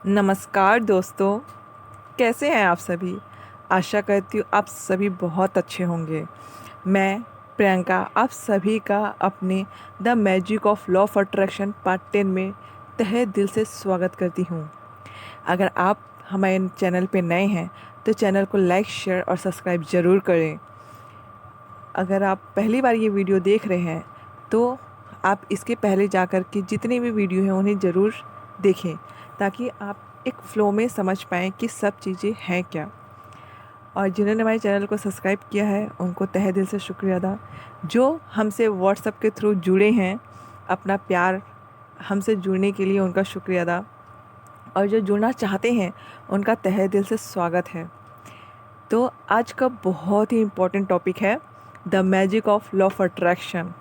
नमस्कार दोस्तों, कैसे हैं आप सभी। आशा करती हूँ आप सभी बहुत अच्छे होंगे। मैं प्रियंका आप सभी का अपने the magic of law of attraction part 10 में तहे दिल से स्वागत करती हूँ। अगर आप हमारे चैनल पे नए हैं तो चैनल को लाइक, शेयर और सब्सक्राइब ज़रूर करें। अगर आप पहली बार ये वीडियो देख रहे हैं तो आप इसके पहले जाकर के जितने भी वीडियो हैं उन्हें ज़रूर देखें, ताकि आप एक फ़्लो में समझ पाएँ कि सब चीज़ें हैं क्या। और जिन्होंने हमारे चैनल को सब्सक्राइब किया है उनको तहे दिल से शुक्रिया अदा। जो हमसे व्हाट्सएप के थ्रू जुड़े हैं, अपना प्यार हमसे जुड़ने के लिए उनका शुक्रिया अदा। और जो जुड़ना चाहते हैं उनका तहे दिल से स्वागत है। तो आज का बहुत ही इम्पोर्टेंट टॉपिक है the magic of law of attraction.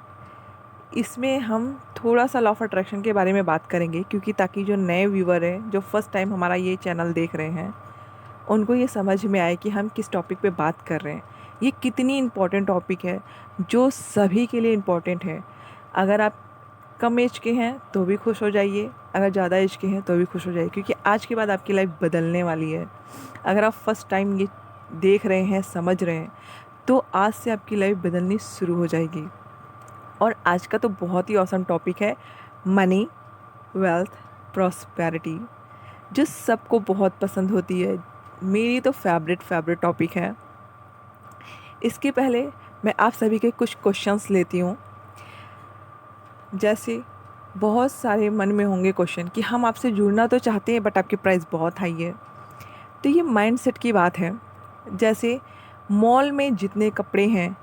इसमें हम थोड़ा सा लॉ ऑफ अट्रैक्शन के बारे में बात करेंगे, क्योंकि ताकि जो नए व्यूवर हैं जो फर्स्ट टाइम हमारा ये चैनल देख रहे हैं उनको ये समझ में आए कि हम किस टॉपिक पे बात कर रहे हैं। ये कितनी इम्पोर्टेंट टॉपिक है जो सभी के लिए इम्पोर्टेंट है। अगर आप कम एज के हैं तो भी खुश हो जाइए, अगर ज़्यादा एज के हैं तो भी खुश हो जाइए, क्योंकि आज के बाद आपकी लाइफ बदलने वाली है। अगर आप फर्स्ट टाइम ये देख रहे हैं, समझ रहे हैं, तो आज से आपकी लाइफ बदलनी शुरू हो जाएगी। और आज का तो बहुत ही ऑसम टॉपिक है मनी, वेल्थ, प्रॉस्पेरिटी, जो सबको बहुत पसंद होती है। मेरी तो फेवरेट टॉपिक है। इसके पहले मैं आप सभी के कुछ क्वेश्चंस लेती हूँ। जैसे बहुत सारे मन में होंगे क्वेश्चन कि हम आपसे जुड़ना तो चाहते हैं बट आपकी प्राइस बहुत हाई है। तो ये माइंडसेट की बात है। जैसे मॉल में जितने कपड़े हैं,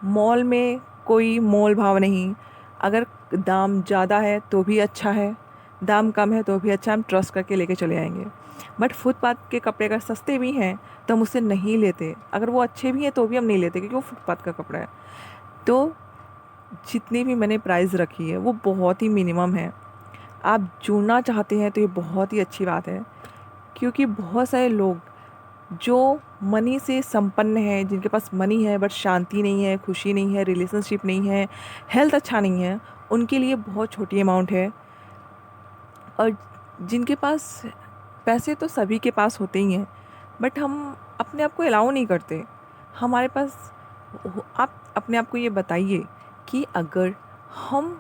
मॉल में कोई मोल भाव नहीं। अगर दाम ज़्यादा है तो भी अच्छा है, दाम कम है तो भी अच्छा, हम ट्रस्ट करके लेके चले आएंगे। बट फुटपाथ के कपड़े अगर सस्ते भी हैं तो हम उससे नहीं लेते। अगर वो अच्छे भी हैं तो भी हम नहीं लेते, क्योंकि वो फुटपाथ का कपड़ा है। तो जितनी भी मैंने प्राइस रखी है वो बहुत ही मिनिमम है। आप जुड़ना चाहते हैं तो ये बहुत ही अच्छी बात है, क्योंकि बहुत सारे लोग जो मनी से संपन्न हैं, जिनके पास मनी है बट शांति नहीं है, खुशी नहीं है, रिलेशनशिप नहीं है, हेल्थ अच्छा नहीं है, उनके लिए बहुत छोटी अमाउंट है। और जिनके पास पैसे तो सभी के पास होते ही हैं, बट हम अपने आप को अलाउ नहीं करते। हमारे पास आप अपने आप को ये बताइए कि अगर हम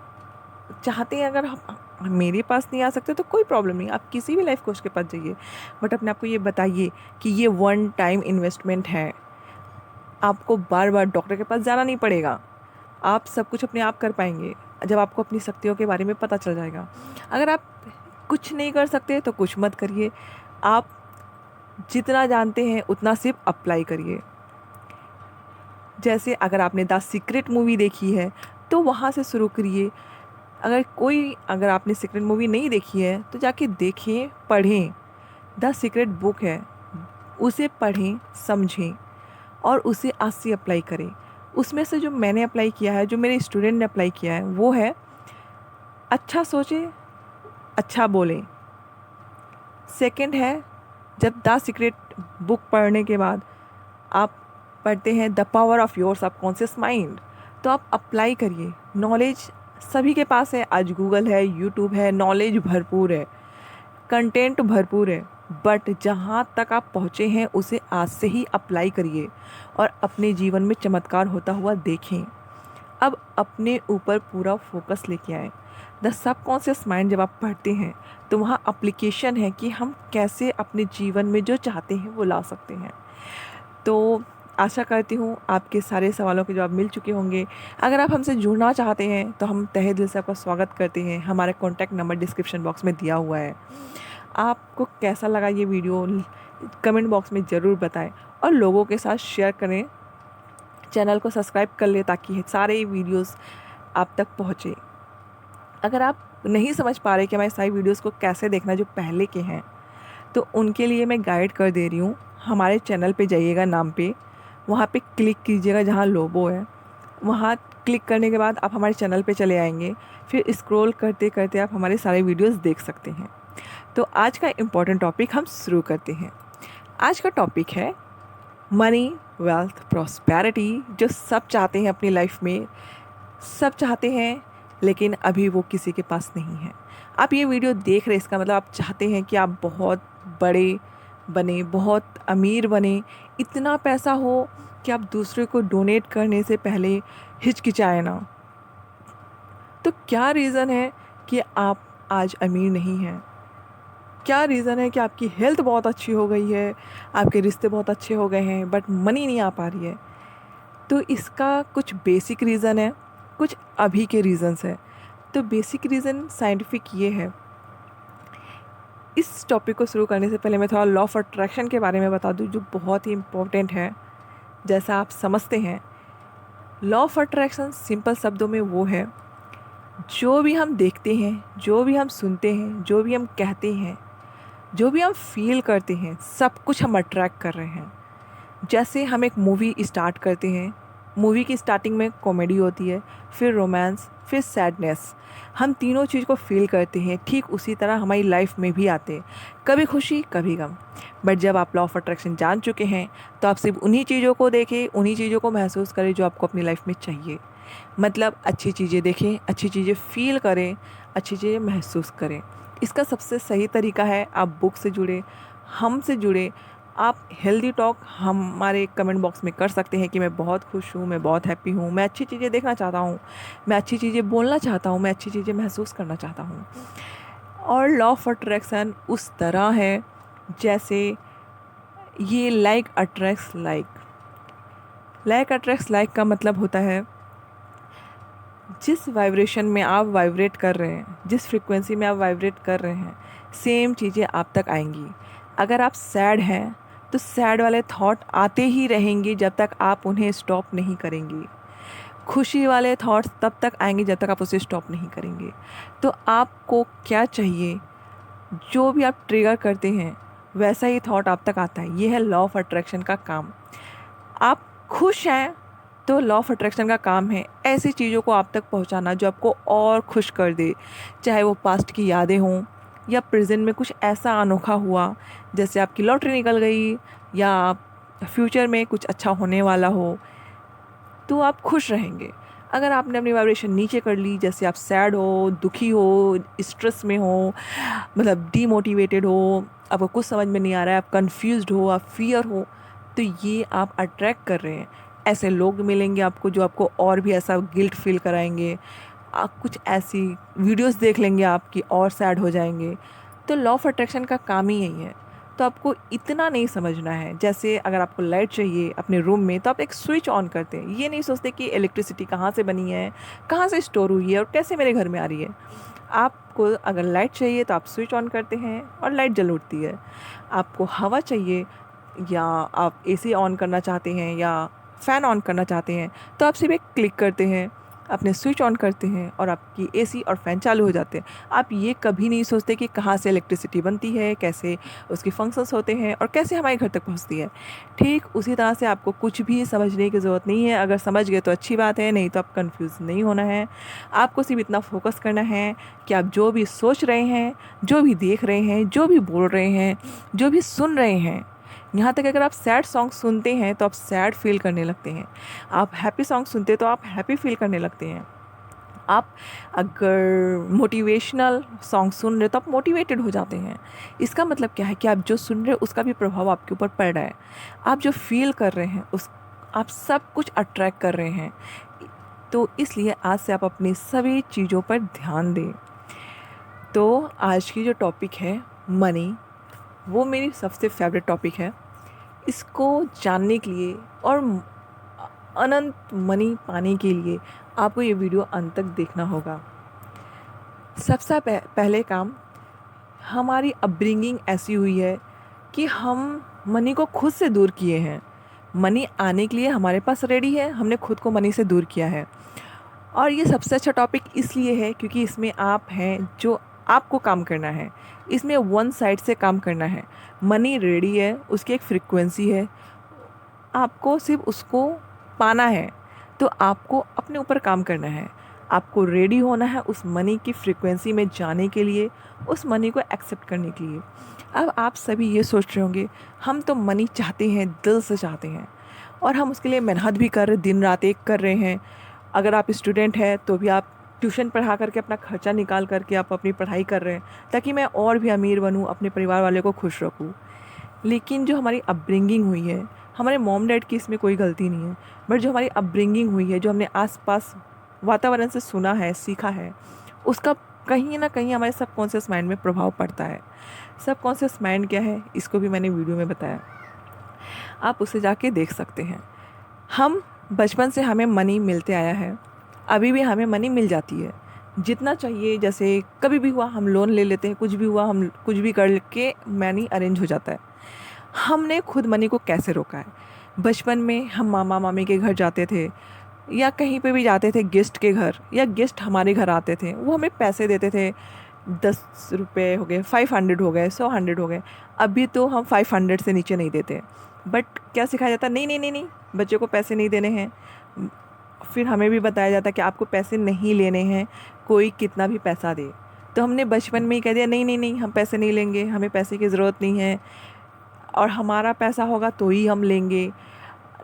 चाहते हैं, अगर हम मेरे पास नहीं आ सकते तो कोई प्रॉब्लम नहीं, आप किसी भी लाइफ कोच के पास जाइए, बट अपने आप को ये बताइए कि ये वन टाइम इन्वेस्टमेंट है। आपको बार बार डॉक्टर के पास जाना नहीं पड़ेगा। आप सब कुछ अपने आप कर पाएंगे जब आपको अपनी शक्तियों के बारे में पता चल जाएगा। अगर आप कुछ नहीं कर सकते तो कुछ मत करिए। आप जितना जानते हैं उतना सिर्फ अप्लाई करिए। जैसे अगर आपने द सीक्रेट मूवी देखी है तो वहाँ से शुरू करिए। अगर आपने सीक्रेट मूवी नहीं देखी है तो जाके देखें, पढ़ें। द सीक्रेट बुक है, उसे पढ़ें, समझें और उसे आज से अप्लाई करें। उसमें से जो मैंने अप्लाई किया है, जो मेरे स्टूडेंट ने अप्लाई किया है, वो है अच्छा सोचें, अच्छा बोलें। सेकंड है, जब द सीक्रेट बुक पढ़ने के बाद आप पढ़ते हैं the power of your subconscious mind, तो आप अप्लाई करिए। नॉलेज सभी के पास है, आज गूगल है, यूट्यूब है, नॉलेज भरपूर है, कंटेंट भरपूर है, बट जहाँ तक आप पहुँचे हैं उसे आज से ही अप्लाई करिए और अपने जीवन में चमत्कार होता हुआ देखें। अब अपने ऊपर पूरा फोकस लेके आएँ। द सबकॉन्शियस माइंड जब आप पढ़ते हैं तो वहाँ अप्लीकेशन है कि हम कैसे अपने जीवन में जो चाहते हैं वो ला सकते हैं। तो आशा करती हूँ आपके सारे सवालों के जवाब मिल चुके होंगे। अगर आप हमसे जुड़ना चाहते हैं तो हम तहे दिल से आपका स्वागत करते हैं। हमारा कॉन्टैक्ट नंबर डिस्क्रिप्शन बॉक्स में दिया हुआ है। आपको कैसा लगा ये वीडियो कमेंट बॉक्स में ज़रूर बताएं और लोगों के साथ शेयर करें। चैनल को सब्सक्राइब कर लें ताकि सारे वीडियोस आप तक पहुँचे। अगर आप नहीं समझ पा रहे कि हमारे सारी वीडियोस को कैसे देखना जो पहले के हैं, तो उनके लिए मैं गाइड कर दे रही हूँ। हमारे चैनल पे जाइएगा, नाम पे वहाँ पे क्लिक कीजिएगा जहाँ लोगो है, वहाँ क्लिक करने के बाद आप हमारे चैनल पे चले आएंगे। फिर स्क्रॉल करते करते आप हमारे सारे वीडियोस देख सकते हैं। तो आज का इम्पोर्टेंट टॉपिक हम शुरू करते हैं। आज का टॉपिक है मनी, वेल्थ, प्रॉस्पेरिटी, जो सब चाहते हैं अपनी लाइफ में। सब चाहते हैं लेकिन अभी वो किसी के पास नहीं है। आप ये वीडियो देख रहे हैं, इसका मतलब आप चाहते हैं कि आप बहुत बड़े बने, बहुत अमीर बने, इतना पैसा हो कि आप दूसरे को डोनेट करने से पहले हिचकिचाए ना। तो क्या रीज़न है कि आप आज अमीर नहीं हैं? क्या रीज़न है कि आपकी हेल्थ बहुत अच्छी हो गई है, आपके रिश्ते बहुत अच्छे हो गए हैं, बट मनी नहीं आ पा रही है? तो इसका कुछ बेसिक रीज़न है, कुछ अभी के रीज़न्स हैं। तो बेसिक रीज़न साइंटिफिक ये है। इस टॉपिक को शुरू करने से पहले मैं थोड़ा लॉ ऑफ अट्रैक्शन के बारे में बता दूं, जो बहुत ही इम्पोर्टेंट है। जैसा आप समझते हैं, लॉ ऑफ अट्रैक्शन सिंपल शब्दों में वो है, जो भी हम देखते हैं, जो भी हम सुनते हैं, जो भी हम कहते हैं, जो भी हम फील करते हैं, सब कुछ हम अट्रैक्ट कर रहे हैं। जैसे हम एक मूवी स्टार्ट करते हैं, मूवी की स्टार्टिंग में कॉमेडी होती है, फिर रोमांस, फिर सैडनेस। हम तीनों चीज़ को फील करते हैं। ठीक उसी तरह हमारी लाइफ में भी आते हैं, कभी खुशी कभी गम। बट जब आप लॉ ऑफ अट्रैक्शन जान चुके हैं, तो आप सिर्फ उन्हीं चीज़ों को देखें, उन्हीं चीज़ों को महसूस करें जो आपको अपनी लाइफ में चाहिए। मतलब अच्छी चीज़ें देखें, अच्छी चीज़ें फील करें, अच्छी चीज़ें महसूस करें। इसका सबसे सही तरीका है, आप बुक से जुड़े, हमसे जुड़े। आप हेल्दी टॉक हमारे कमेंट बॉक्स में कर सकते हैं कि मैं बहुत खुश हूँ, मैं बहुत हैप्पी हूँ, मैं अच्छी चीज़ें देखना चाहता हूँ, मैं अच्छी चीज़ें बोलना चाहता हूँ, मैं अच्छी चीज़ें महसूस करना चाहता हूँ। और लॉ ऑफ अट्रैक्शन उस तरह है जैसे ये like attracts like. Like attracts like का मतलब होता है, जिस वाइब्रेशन में आप वाइब्रेट कर रहे हैं, जिस फ्रिक्वेंसी में आप वाइब्रेट कर रहे हैं, सेम चीज़ें आप तक आएंगी। अगर आप सैड हैं तो सैड वाले थॉट आते ही रहेंगे जब तक आप उन्हें स्टॉप नहीं करेंगे। खुशी वाले थॉट्स तब तक आएंगे जब तक आप उसे स्टॉप नहीं करेंगे। तो आपको क्या चाहिए, जो भी आप ट्रिगर करते हैं वैसा ही थॉट आप तक आता है। ये है लॉ ऑफ अट्रैक्शन का काम। आप खुश हैं तो लॉ ऑफ अट्रैक्शन का काम है ऐसी चीज़ों को आप तक पहुंचाना जो आपको और खुश कर दे। चाहे वो पास्ट की यादें हों, या प्रेजेंट में कुछ ऐसा अनोखा हुआ, जैसे आपकी लॉटरी निकल गई, या फ्यूचर में कुछ अच्छा होने वाला हो, तो आप खुश रहेंगे। अगर आपने अपनी वाइब्रेशन नीचे कर ली, जैसे आप सैड हो, दुखी हो, स्ट्रेस में हो, मतलब डीमोटिवेटेड हो, आपको कुछ समझ में नहीं आ रहा है, आप कंफ्यूज्ड हो, आप फियर हो, तो ये आप अट्रैक्ट कर रहे हैं। ऐसे लोग मिलेंगे आपको जो आपको और भी ऐसा गिल्ट फील कराएंगे। आप कुछ ऐसी वीडियोस देख लेंगे आपकी और सैड हो जाएंगे। तो लॉ ऑफ अट्रैक्शन का काम ही यही है। तो आपको इतना नहीं समझना है, जैसे अगर आपको लाइट चाहिए अपने रूम में तो आप एक स्विच ऑन करते हैं, ये नहीं सोचते कि इलेक्ट्रिसिटी कहाँ से बनी है, कहाँ से स्टोर हुई है और कैसे मेरे घर में आ रही है। आपको अगर लाइट चाहिए तो आप स्विच ऑन करते हैं और लाइट जल उठती है। आपको हवा चाहिए, या आप एसी ऑन करना चाहते हैं या फ़ैन ऑन करना चाहते हैं, तो आप सिर्फ एक क्लिक करते हैं, अपने स्विच ऑन करते हैं और आपकी एसी और फ़ैन चालू हो जाते हैं। आप ये कभी नहीं सोचते कि कहाँ से इलेक्ट्रिसिटी बनती है, कैसे उसके फंक्शंस होते हैं और कैसे हमारे घर तक पहुँचती है। ठीक उसी तरह से आपको कुछ भी समझने की ज़रूरत नहीं है। अगर समझ गए तो अच्छी बात है, नहीं तो आप कन्फ्यूज़ नहीं होना है। आपको सिर्फ इतना फोकस करना है कि आप जो भी सोच रहे हैं, जो भी देख रहे हैं, जो भी बोल रहे हैं, जो भी सुन रहे हैं, यहाँ तक अगर आप सैड सॉन्ग सुनते हैं तो आप सैड फील करने लगते हैं, आप हैप्पी सॉन्ग सुनते हैं तो आप हैप्पी फील करने लगते हैं, आप अगर मोटिवेशनल सॉन्ग सुन रहे हो तो आप मोटिवेटेड हो जाते हैं। इसका मतलब क्या है कि आप जो सुन रहे हो उसका भी प्रभाव आपके ऊपर पड़ रहा है। आप जो फील कर रहे हैं उस आप सब कुछ अट्रैक्ट कर रहे हैं। तो इसलिए आज से आप अपनी सभी चीज़ों पर ध्यान दें। तो आज की जो टॉपिक है मनी, वो मेरी सबसे फेवरेट टॉपिक है। इसको जानने के लिए और अनंत मनी पाने के लिए आपको ये वीडियो अंत तक देखना होगा। सबसे पहले काम, हमारी अपब्रिंगिंग ऐसी हुई है कि हम मनी को खुद से दूर किए हैं। मनी आने के लिए हमारे पास रेडी है, हमने खुद को मनी से दूर किया है। और ये सबसे अच्छा टॉपिक इसलिए है क्योंकि इसमें आप हैं जो आपको काम करना है, इसमें वन साइड से काम करना है। मनी रेडी है, उसकी एक फ्रिक्वेंसी है, आपको सिर्फ उसको पाना है। तो आपको अपने ऊपर काम करना है, आपको रेडी होना है उस मनी की फ्रिक्वेंसी में जाने के लिए, उस मनी को एक्सेप्ट करने के लिए। अब आप सभी ये सोच रहे होंगे, हम तो मनी चाहते हैं, दिल से चाहते हैं, और हम उसके लिए मेहनत भी कर रहे, दिन रात एक कर रहे हैं। अगर आप स्टूडेंट हैं तो भी आप ट्यूशन पढ़ा करके अपना खर्चा निकाल करके आप अपनी पढ़ाई कर रहे हैं ताकि मैं और भी अमीर बनूँ, अपने परिवार वाले को खुश रखूँ। लेकिन जो हमारी अपब्रिंगिंग हुई है, हमारे मॉम डैड की इसमें कोई गलती नहीं है, बट जो हमारी अपब्रिंगिंग हुई है, जो हमने आसपास वातावरण से सुना है, सीखा है, उसका कहीं ना कहीं हमारे सबकॉन्शियस माइंड में प्रभाव पड़ता है। सबकॉन्शियस माइंड क्या है, इसको भी मैंने वीडियो में बताया, आप उसे जाके देख सकते हैं। हम बचपन से हमें मनी मिलते आया है, अभी भी हमें मनी मिल जाती है जितना चाहिए। जैसे कभी भी हुआ हम लोन ले लेते हैं, कुछ भी हुआ हम कुछ भी कर के मनी अरेंज हो जाता है। हमने खुद मनी को कैसे रोका है? बचपन में हम मामा मामी के घर जाते थे या कहीं पे भी जाते थे गेस्ट के घर, या गेस्ट हमारे घर आते थे, वो हमें पैसे देते थे। 10 रुपये हो गए, 500 हो गए, 100 हो गए। अभी तो हम 500 से नीचे नहीं देते। बट क्या सिखाया जाता है? नहीं नहीं नहीं नहीं, बच्चे को पैसे नहीं देने हैं। फिर हमें भी बताया जाता है कि आपको पैसे नहीं लेने हैं, कोई कितना भी पैसा दे। तो हमने बचपन में ही कह दिया नहीं नहीं नहीं, हम पैसे नहीं लेंगे, हमें पैसे की ज़रूरत नहीं है, और हमारा पैसा होगा तो ही हम लेंगे,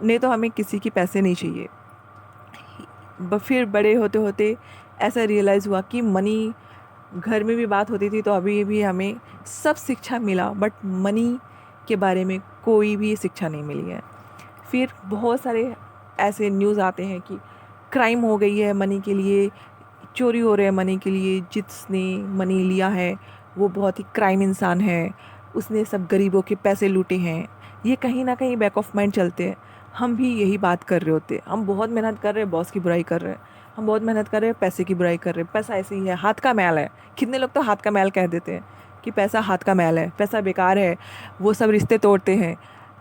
नहीं तो हमें किसी की पैसे नहीं चाहिए। फिर बड़े होते होते ऐसा रियलाइज़ हुआ कि मनी, घर में भी बात होती थी तो अभी भी हमें सब शिक्षा मिला, बट मनी के बारे में कोई भी शिक्षा नहीं मिली है। फिर बहुत सारे ऐसे न्यूज़ आते हैं कि क्राइम हो गई है मनी के लिए, चोरी हो रहे हैं मनी के लिए, जिसने मनी लिया है वो बहुत ही क्राइम इंसान है, उसने सब गरीबों के पैसे लूटे हैं। ये कहीं ना कहीं बैक ऑफ माइंड चलते हैं। हम भी यही बात कर रहे होते, हम बहुत मेहनत कर रहे हैं, बॉस की बुराई कर रहे हैं, हम बहुत मेहनत कर रहे हैं, पैसे की बुराई कर रहे हैं। पैसा ऐसे ही है, हाथ का मैल है। कितने लोग तो हाथ का मैल कह देते हैं कि पैसा हाथ का मैल है, पैसा बेकार है, वो सब रिश्ते तोड़ते हैं।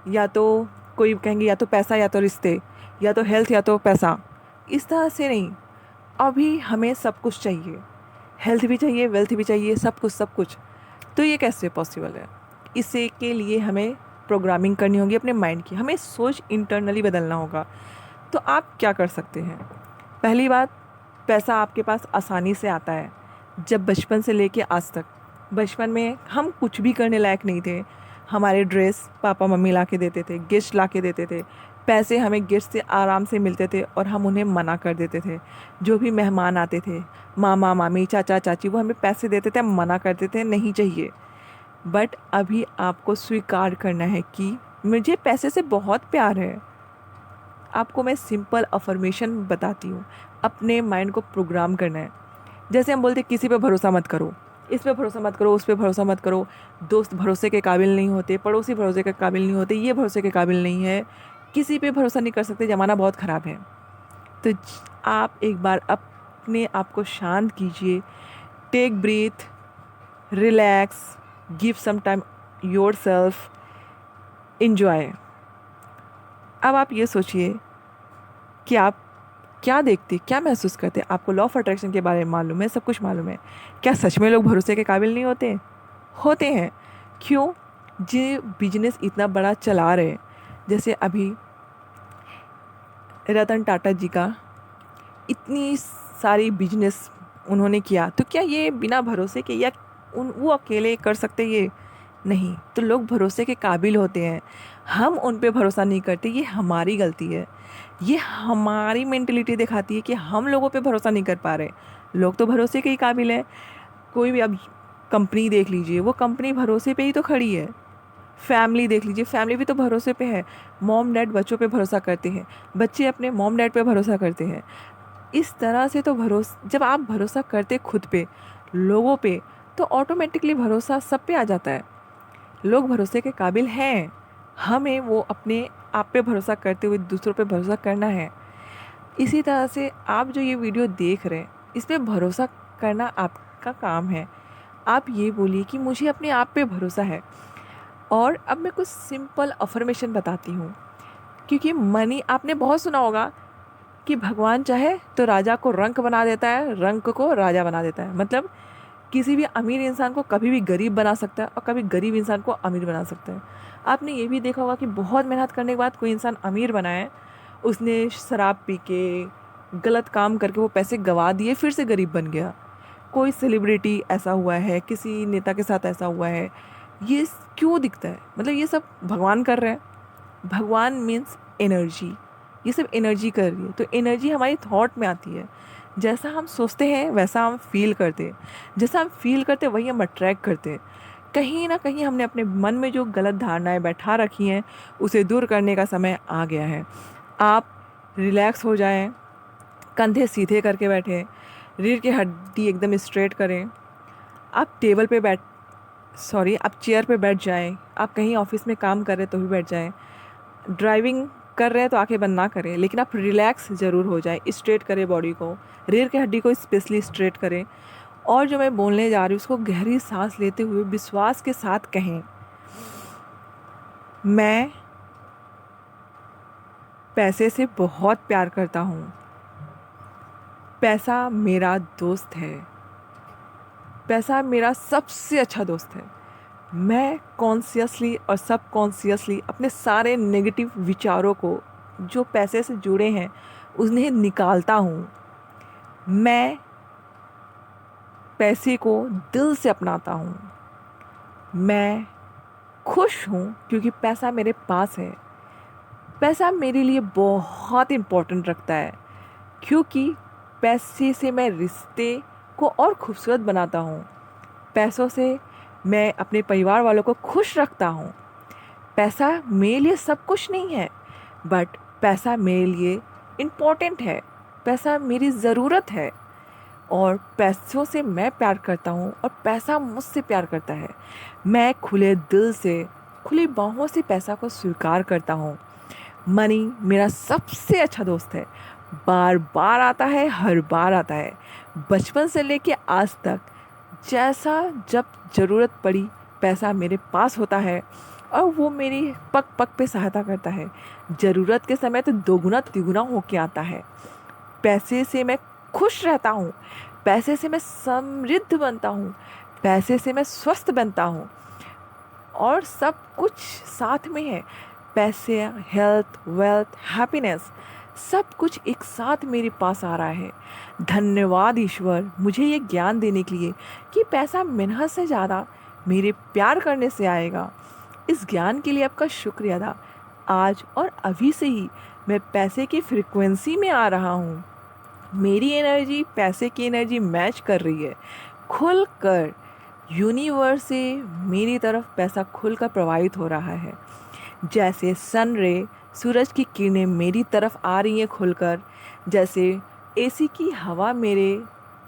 या तो कोई कहेंगे या तो पैसा या तो रिश्ते, या तो हेल्थ या तो पैसा। इस तरह से नहीं, अभी हमें सब कुछ चाहिए, हेल्थ भी चाहिए, वेल्थ भी चाहिए, सब कुछ सब कुछ। तो ये कैसे पॉसिबल है? इसे के लिए हमें प्रोग्रामिंग करनी होगी अपने माइंड की, हमें सोच इंटरनली बदलना होगा। तो आप क्या कर सकते हैं? पहली बात, पैसा आपके पास आसानी से आता है। जब बचपन से लेके आज तक, बचपन में हम कुछ भी करने लायक नहीं थे, हमारे ड्रेस पापा मम्मी ला के देते थे, गेस्ट ला के देते थे, पैसे हमें गेस्ट से आराम से मिलते थे और हम उन्हें मना कर देते थे। जो भी मेहमान आते थे, मामा मामी चाचा चाची, वो हमें पैसे देते थे, हम मना करते थे नहीं चाहिए। बट अभी आपको स्वीकार करना है कि मुझे पैसे से बहुत प्यार है। आपको मैं सिंपल अफर्मेशन बताती हूँ, अपने माइंड को प्रोग्राम करना है। जैसे हम बोलते किसी पे भरोसा मत करो, इस पे भरोसा मत करो, उस पे भरोसा मत करो, दोस्त भरोसे के काबिल नहीं होते, पड़ोसी भरोसे के काबिल नहीं होते, ये भरोसे के काबिल नहीं है, किसी पे भरोसा नहीं कर सकते, ज़माना बहुत ख़राब है। तो आप एक बार अपने आप को शांत कीजिए, take breath, relax, give some time yourself, enjoy. अब आप ये सोचिए कि आप क्या देखते, क्या महसूस करते? आपको लॉ ऑफ अट्रैक्शन के बारे में मालूम है, सब कुछ मालूम है। क्या सच में लोग भरोसे के काबिल नहीं होते? होते हैं। क्यों? जो बिजनेस इतना बड़ा चला रहे, जैसे अभी रतन टाटा जी का इतनी सारी बिजनेस उन्होंने किया, तो क्या ये बिना भरोसे के, या वो अकेले कर सकते? ये नहीं। तो लोग भरोसे के काबिल होते हैं, हम उन पे भरोसा नहीं करते, ये हमारी गलती है। ये हमारी मेंटलिटी दिखाती है कि हम लोगों पे भरोसा नहीं कर पा रहे। लोग तो भरोसे के ही काबिल हैं। कोई भी अब कंपनी देख लीजिए, वो कंपनी भरोसे पे ही तो खड़ी है। फैमिली देख लीजिए, फैमिली भी तो भरोसे पे है। मॉम डैड बच्चों पे भरोसा करते हैं, बच्चे अपने मॉम डैड पे भरोसा करते हैं। इस तरह से तो जब आप भरोसा करते खुद पे, लोगों पे, तो ऑटोमेटिकली भरोसा सब पे आ जाता है। लोग भरोसे के काबिल हैं, हमें वो अपने आप पे भरोसा करते हुए दूसरों पे भरोसा करना है। इसी तरह से आप जो ये वीडियो देख रहे हैं, इस पे भरोसा करना आपका काम है। आप ये बोलिए कि मुझे अपने आप पे भरोसा है। और अब मैं कुछ सिंपल अफर्मेशन बताती हूँ, क्योंकि मनी आपने बहुत सुना होगा कि भगवान चाहे तो राजा को रंक बना देता है, रंक को राजा बना देता है। मतलब किसी भी अमीर इंसान को कभी भी गरीब बना सकता है और कभी गरीब इंसान को अमीर बना सकता है। आपने ये भी देखा होगा कि बहुत मेहनत करने के बाद कोई इंसान अमीर बना है, उसने शराब पी के, गलत काम करके वो पैसे गंवा दिए, फिर से गरीब बन गया। कोई सेलिब्रिटी ऐसा हुआ है, किसी नेता के साथ ऐसा हुआ है। ये क्यों दिखता है? मतलब ये सब भगवान कर रहे हैं। भगवान मीन्स एनर्जी, ये सब एनर्जी कर रही है। तो एनर्जी हमारी थॉट में आती है। जैसा हम सोचते हैं वैसा हम फील करते हैं, जैसा हम फील करते हैं वही हम अट्रैक्ट करते हैं। कहीं ना कहीं हमने अपने मन में जो गलत धारणाएं बैठा रखी हैं उसे दूर करने का समय आ गया है। आप रिलैक्स हो जाएं, कंधे सीधे करके बैठें, रीढ़ की हड्डी एकदम स्ट्रेट करें। आप टेबल पे बैठ सॉरी आप चेयर पे बैठ जाएं, आप कहीं ऑफिस में काम कर रहे तो भी बैठ जाएं, ड्राइविंग कर रहे हैं तो आंखें बंद ना करें, लेकिन आप रिलैक्स ज़रूर हो जाएं, स्ट्रेट करें बॉडी को, रीढ़ की हड्डी को स्पेशली स्ट्रेट करें। और जो मैं बोलने जा रही हूँ उसको गहरी सांस लेते हुए विश्वास के साथ कहें, मैं पैसे से बहुत प्यार करता हूँ। पैसा मेरा दोस्त है। पैसा मेरा सबसे अच्छा दोस्त है। मैं कॉन्शियसली और सबकॉन्शियसली अपने सारे नेगेटिव विचारों को जो पैसे से जुड़े हैं उन्हें निकालता हूँ। मैं पैसे को दिल से अपनाता हूँ। मैं खुश हूँ क्योंकि पैसा मेरे पास है। पैसा मेरे लिए बहुत इम्पोर्टेंट रखता है क्योंकि पैसे से मैं रिश्ते को और खूबसूरत बनाता हूँ। पैसों से मैं अपने परिवार वालों को खुश रखता हूँ। पैसा मेरे लिए सब कुछ नहीं है, बट पैसा मेरे लिए इम्पोर्टेंट है। पैसा मेरी ज़रूरत है और पैसों से मैं प्यार करता हूँ और पैसा मुझसे प्यार करता है। मैं खुले दिल से, खुली बाहों से पैसा को स्वीकार करता हूँ। मनी मेरा सबसे अच्छा दोस्त है। बार बार आता है, हर बार आता है। बचपन से लेके आज तक जैसा जब ज़रूरत पड़ी पैसा मेरे पास होता है और वो मेरी पग पग पे सहायता करता है। ज़रूरत के समय तो दोगुना तिगुना होके आता है। पैसे से मैं खुश रहता हूँ। पैसे से मैं समृद्ध बनता हूँ। पैसे से मैं स्वस्थ बनता हूँ और सब कुछ साथ में है। पैसे, हेल्थ, वेल्थ, हैप्पीनेस सब कुछ एक साथ मेरे पास आ रहा है। धन्यवाद ईश्वर मुझे ये ज्ञान देने के लिए कि पैसा मेहनत से ज़्यादा मेरे प्यार करने से आएगा। इस ज्ञान के लिए आपका शुक्रिया अदा। आज और अभी से ही मैं पैसे की फ्रीक्वेंसी में आ रहा हूँ। मेरी एनर्जी पैसे की एनर्जी मैच कर रही है। खुल कर यूनिवर्स से मेरी तरफ पैसा खुलकर प्रवाहित हो रहा है। जैसे सन रे, सूरज की किरणें मेरी तरफ आ रही हैं खुलकर, जैसे एसी की हवा मेरे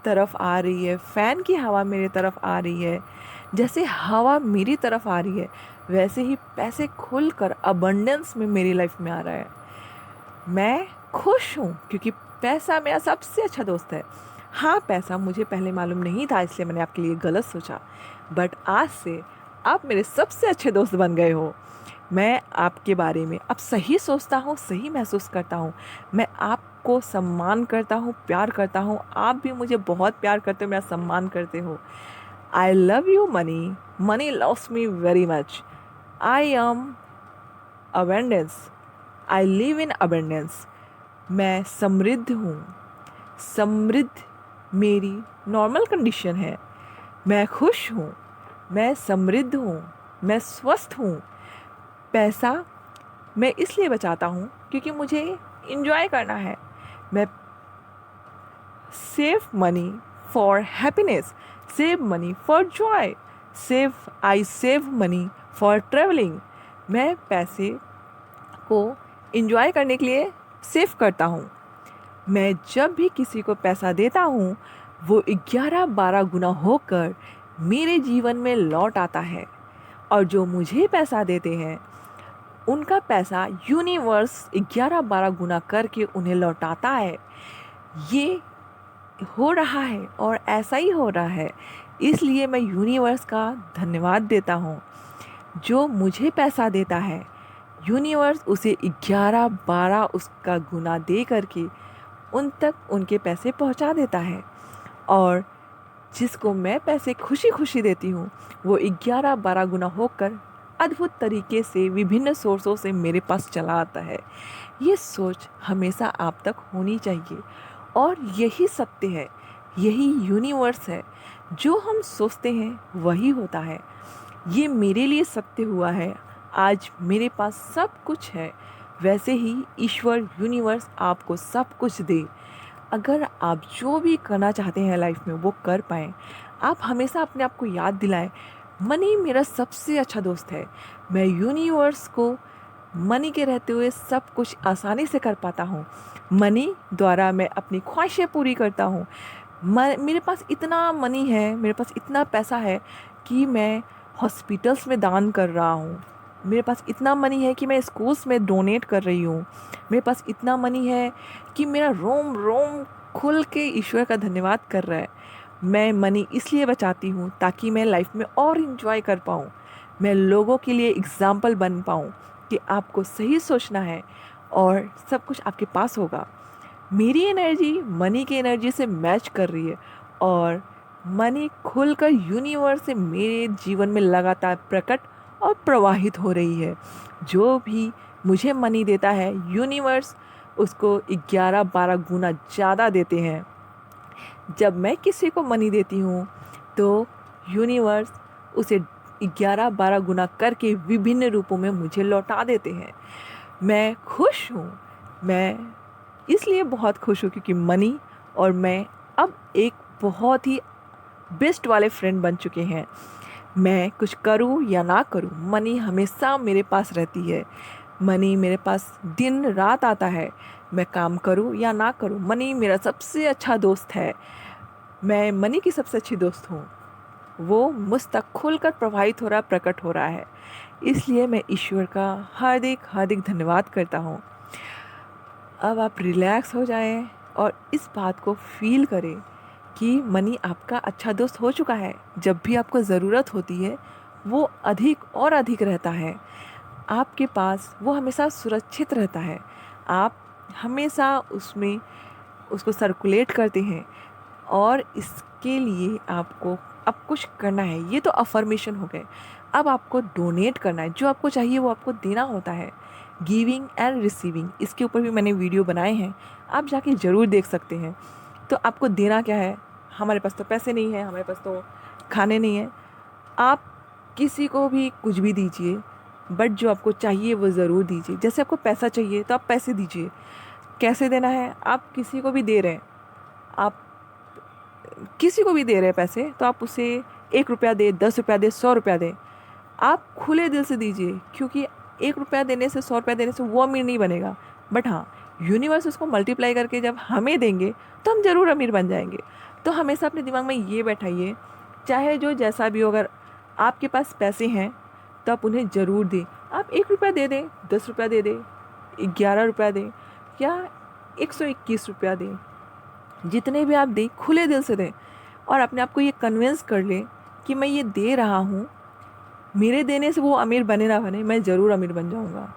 तरफ आ रही है, फ़ैन की हवा मेरे तरफ आ रही है, जैसे हवा मेरी तरफ आ रही है, वैसे ही पैसे खुलकर अबंडेंस में मेरी लाइफ में आ रहा है। मैं खुश हूँ क्योंकि पैसा मेरा सबसे अच्छा दोस्त है। हाँ, पैसा मुझे पहले मालूम नहीं था इसलिए मैंने आपके लिए गलत सोचा, बट आज से आप मेरे सबसे अच्छे दोस्त बन गए हो। मैं आपके बारे में अब सही सोचता हूँ, सही महसूस करता हूँ। मैं आपको सम्मान करता हूँ, प्यार करता हूँ। आप भी मुझे बहुत प्यार करते हो, मेरा सम्मान करते हो। I love you money, money loves me very much. I am abundance, I live in abundance. मैं समृद्ध हूँ। समृद्ध मेरी नॉर्मल कंडीशन है। मैं खुश हूँ। मैं समृद्ध हूँ। मैं स्वस्थ हूँ। पैसा मैं इसलिए बचाता हूँ क्योंकि मुझे इंजॉय करना है। मैं save money for happiness, save money for Joy, I save money for travelling. मैं पैसे को इंजॉय करने के लिए सेव करता हूँ। मैं जब भी किसी को पैसा देता हूँ वो 11-12 गुना होकर मेरे जीवन में लौट आता है और जो मुझे पैसा देते हैं उनका पैसा यूनिवर्स 11-12 गुना करके उन्हें लौटाता है। ये हो रहा है और ऐसा ही हो रहा है, इसलिए मैं यूनिवर्स का धन्यवाद देता हूँ। जो मुझे पैसा देता है यूनिवर्स उसे 11-12 उसका गुना दे करके उन तक उनके पैसे पहुँचा देता है और जिसको मैं पैसे खुशी खुशी देती हूँ वो 11-12 गुना होकर अद्भुत तरीके से विभिन्न सोर्सों से मेरे पास चला आता है। ये सोच हमेशा आप तक होनी चाहिए और यही सत्य है, यही यूनिवर्स है। जो हम सोचते हैं वही होता है। ये मेरे लिए सत्य हुआ है। आज मेरे पास सब कुछ है, वैसे ही ईश्वर यूनिवर्स आपको सब कुछ दे। अगर आप जो भी करना चाहते हैं लाइफ में वो कर पाएँ। आप हमेशा अपने आप को याद दिलाएं, मनी मेरा सबसे अच्छा दोस्त है। मैं यूनिवर्स को मनी के रहते हुए सब कुछ आसानी से कर पाता हूँ। मनी द्वारा मैं अपनी ख्वाहिशें पूरी करता हूँ। मेरे पास इतना मनी है, मेरे पास इतना पैसा है कि मैं हॉस्पिटल्स में दान कर रहा हूँ। मेरे पास इतना मनी है कि मैं स्कूल्स में डोनेट कर रही हूँ। मेरे पास इतना मनी है कि मेरा रोम रोम खुल के ईश्वर का धन्यवाद कर रहा है। मैं मनी इसलिए बचाती हूँ ताकि मैं लाइफ में और इन्जॉय कर पाऊँ। मैं लोगों के लिए एग्ज़ाम्पल बन पाऊँ कि आपको सही सोचना है और सब कुछ आपके पास होगा। मेरी एनर्जी मनी की एनर्जी से मैच कर रही है और मनी खुलकर यूनिवर्स से मेरे जीवन में लगातार प्रकट और प्रवाहित हो रही है। जो भी मुझे मनी देता है यूनिवर्स उसको 11-12 गुना ज़्यादा देते हैं। जब मैं किसी को मनी देती हूँ तो यूनिवर्स उसे 11-12 गुना करके विभिन्न रूपों में मुझे लौटा देते हैं। मैं खुश हूँ। मैं इसलिए बहुत खुश हूँ क्योंकि मनी और मैं अब एक बहुत ही बेस्ट वाले फ्रेंड बन चुके हैं। मैं कुछ करूँ या ना करूँ, मनी हमेशा मेरे पास रहती है। मनी मेरे पास दिन रात आता है। मैं काम करूँ या ना करूँ, मनी मेरा सबसे अच्छा दोस्त है। मैं मनी की सबसे अच्छी दोस्त हूँ। वो मुझ तक खुलकर प्रवाहित हो रहा, प्रकट हो रहा है। इसलिए मैं ईश्वर का हार्दिक हार्दिक धन्यवाद करता हूँ। अब आप रिलैक्स हो जाएं और इस बात को फील करें कि मनी आपका अच्छा दोस्त हो चुका है। जब भी आपको ज़रूरत होती है वो अधिक और अधिक रहता है आपके पास, वो हमेशा सुरक्षित रहता है। आप हमेशा उसमें उसको सर्कुलेट करते हैं और इसके लिए आपको अब कुछ करना है। ये तो अफर्मेशन हो गए। अब आपको डोनेट करना है, जो आपको चाहिए वो आपको देना होता है। गिविंग एंड रिसीविंग, इसके ऊपर भी मैंने वीडियो बनाए हैं, आप जाके ज़रूर देख सकते हैं। तो आपको देना क्या है? हमारे पास तो पैसे नहीं है, हमारे पास तो खाने नहीं है। आप किसी को भी कुछ भी दीजिए, बट जो आपको चाहिए वो ज़रूर दीजिए। जैसे आपको पैसा चाहिए तो आप पैसे दीजिए। कैसे देना है? आप किसी को भी दे रहे हैं, आप किसी को भी दे रहे हैं पैसे, तो आप उसे 1 रुपया दे, 10 रुपया दे, 100 रुपया दे, आप खुले दिल से दीजिए। क्योंकि 1 रुपया देने से, 100 रुपया देने से वो अमीर नहीं बनेगा, बट हाँ यूनिवर्स उसको मल्टीप्लाई करके जब हमें देंगे तो हम ज़रूर अमीर बन जाएंगे। तो हमेशा अपने दिमाग में ये बैठाइए, चाहे जो जैसा भी हो, अगर आपके पास पैसे हैं तो आप उन्हें ज़रूर दें। आप 1 रुपया दे दें, 10 रुपया दे दें, 11 रुपया दें या 121 रुपया दें, जितने भी आप दें खुले दिल से दें और अपने आप को ये कन्विंस कर लें कि मैं ये दे रहा हूँ, मेरे देने से वो अमीर बने ना बने, मैं ज़रूर अमीर बन जाऊँगा।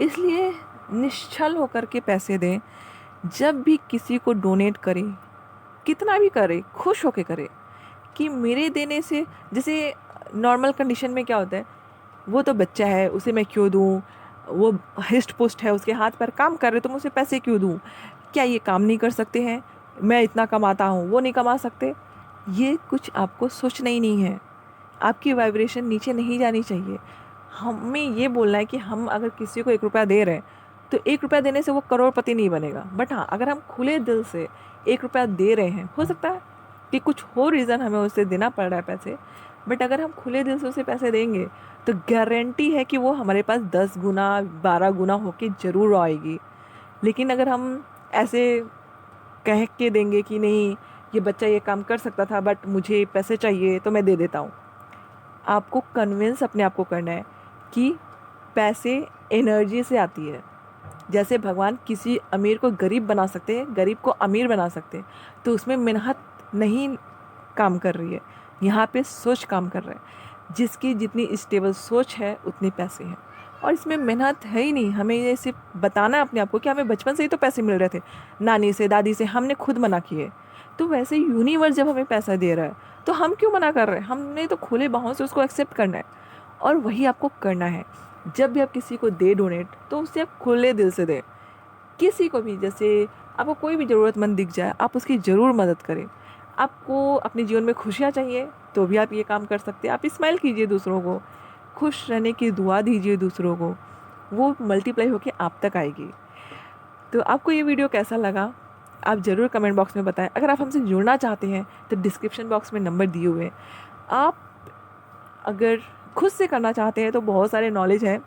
इसलिए निश्चल होकर के पैसे दें। जब भी किसी को डोनेट करें, कितना भी करें, खुश होकर करें कि मेरे देने से, जैसे नॉर्मल कंडीशन में क्या होता है, वो तो बच्चा है उसे मैं क्यों दूँ, वो हिस्ट पुस्ट है, उसके हाथ पर काम कर रहे तो मैं उसे पैसे क्यों दूँ, क्या ये काम नहीं कर सकते हैं, मैं इतना कमाता हूँ वो नहीं कमा सकते। ये कुछ आपको सोचना ही नहीं है। आपकी वाइब्रेशन नीचे नहीं जानी चाहिए। हमें ये बोलना है कि हम अगर किसी को 1 रुपया दे रहे हैं तो 1 रुपया देने से वो करोड़पति नहीं बनेगा, बट हाँ अगर हम खुले दिल से 1 रुपया दे रहे हैं, हो सकता है कि कुछ हो रीज़न हमें उसे देना पड़ रहा है पैसे, बट अगर हम खुले दिल से उसे पैसे देंगे तो गारंटी है कि वो हमारे पास 10 गुना 12 गुना होके ज़रूर आएगी। लेकिन अगर हम ऐसे कह के देंगे कि नहीं ये बच्चा ये काम कर सकता था बट मुझे पैसे चाहिए तो मैं दे देता हूँ, आपको कन्विंस अपने आप को करना है कि पैसे एनर्जी से आती है। जैसे भगवान किसी अमीर को गरीब बना सकते हैं, गरीब को अमीर बना सकते हैं, तो उसमें मेहनत नहीं काम कर रही है, यहाँ पे सोच काम कर रहा है। जिसकी जितनी स्टेबल सोच है उतने पैसे हैं, और इसमें मेहनत है ही नहीं। हमें ये सिर्फ बताना है अपने आप को कि हमें बचपन से ही तो पैसे मिल रहे थे, नानी से, दादी से, हमने खुद मना किए। तो वैसे यूनिवर्स जब हमें पैसा दे रहा है तो हम क्यों मना कर रहे हैं? हमने तो खुले बाहों से उसको एक्सेप्ट करना है, और वही आपको करना है। जब भी आप किसी को दे डोनेट तो उससे आप खुले दिल से दें। किसी को भी, जैसे आपको कोई भी ज़रूरतमंद दिख जाए आप उसकी ज़रूर मदद करें। आपको अपने जीवन में खुशियाँ चाहिए तो भी आप ये काम कर सकते हैं। आप स्माइल कीजिए दूसरों को, खुश रहने की दुआ दीजिए दूसरों को, वो मल्टीप्लाई होकर आप तक आएगी। तो आपको ये वीडियो कैसा लगा आप ज़रूर कमेंट बॉक्स में बताएं। अगर आप हमसे जुड़ना चाहते हैं तो डिस्क्रिप्शन बॉक्स में नंबर दिए हुए हैं। आप अगर खुद से करना चाहते हैं तो बहुत सारे नॉलेज हैं,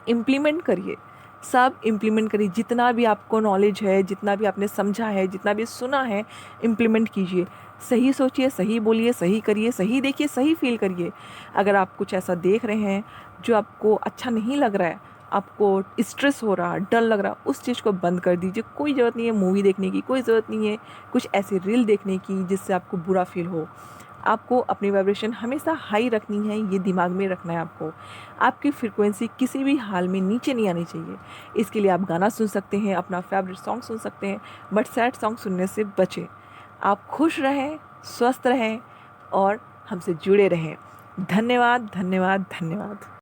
इम्प्लीमेंट करिए, सब इम्प्लीमेंट करिए। जितना भी आपको नॉलेज है, जितना भी आपने समझा है, जितना भी सुना है, इम्प्लीमेंट कीजिए। सही सोचिए, सही बोलिए, सही करिए, सही देखिए, सही फील करिए। अगर आप कुछ ऐसा देख रहे हैं जो आपको अच्छा नहीं लग रहा है, आपको स्ट्रेस हो रहा, डर लग रहा, उस चीज़ को बंद कर दीजिए। कोई ज़रूरत नहीं है मूवी देखने की, कोई ज़रूरत नहीं है कुछ ऐसे रील देखने की जिससे आपको बुरा फील हो। आपको अपनी वाइब्रेशन हमेशा हाई रखनी है, ये दिमाग में रखना है आपको। आपकी फ्रिक्वेंसी किसी भी हाल में नीचे नहीं आनी चाहिए। इसके लिए आप गाना सुन सकते हैं, अपना फेवरेट सॉन्ग सुन सकते हैं, बट सैड सॉन्ग सुनने से बचें। आप खुश रहें, स्वस्थ रहें और हमसे जुड़े रहें। धन्यवाद, धन्यवाद, धन्यवाद।